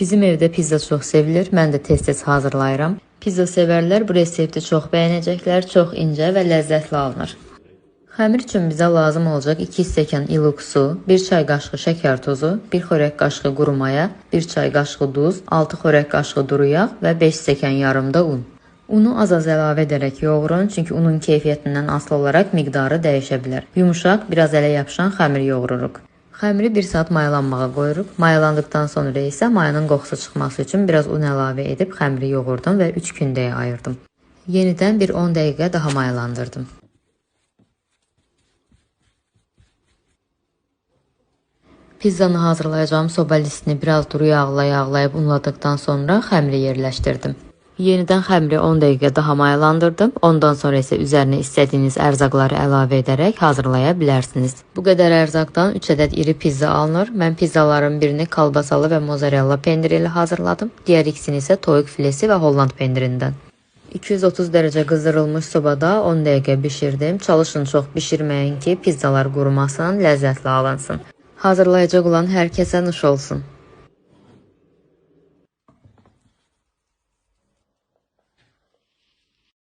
Bizim evdə pizza çox sevilir. Mən də tez-tez hazırlayıram. Pizza sevərlər bu resepti çox bəyənəcəklər. Çox incə və ləzzətli alınır. Xəmir üçün bizə lazım olacaq 2 stəkan iluq su, 1 çay qaşığı şəkər tozu, 1 xörək qaşığı quru maya, 1 çay qaşığı duz, 6 xörək qaşığı duru yağ və 5 stəkan yarım da un. Unu az-az əlavə edərək yoğurun, çünki unun keyfiyyətindən asılı olaraq miqdarı dəyişə bilər. Yumuşaq, biraz ələ yapışan xəmir yoğururuq. Xəmiri 1 saat mayalanmağa qoyuruq. Mayalandıqdan sonra isə mayanın qoxusu çıxması üçün biraz un əlavə edib xəmiri yoğurdum və 3 kündəyə ayırdım. Yenidən bir 10 dəqiqə daha mayalandırdım. Pizzanı hazırlayacağım soba listini biraz duru yağla yağlayıb unladıqdan sonra xəmiri yerləşdirdim. Yenidən xəmiri 10 dəqiqə daha mayalandırdım. Ondan sonra isə üzərinə istədiyiniz ərzaqları əlavə edərək hazırlaya bilərsiniz. Bu qədər ərzaqdan 3 ədəd iri pizza alınır. Mən pizzaların birini kalbasalı və mozzarella pendiri ilə hazırladım. Digər ikisini isə toyuq filesi və Holland pendirindən. 230 dərəcə qızdırılmış sobada 10 dəqiqə bişirdim. Çalışın çox bişirməyin ki, pizzalar qurumasın, ləzzətli alınsın. Hazırlayacaq olan hər kəsə nuş olsun.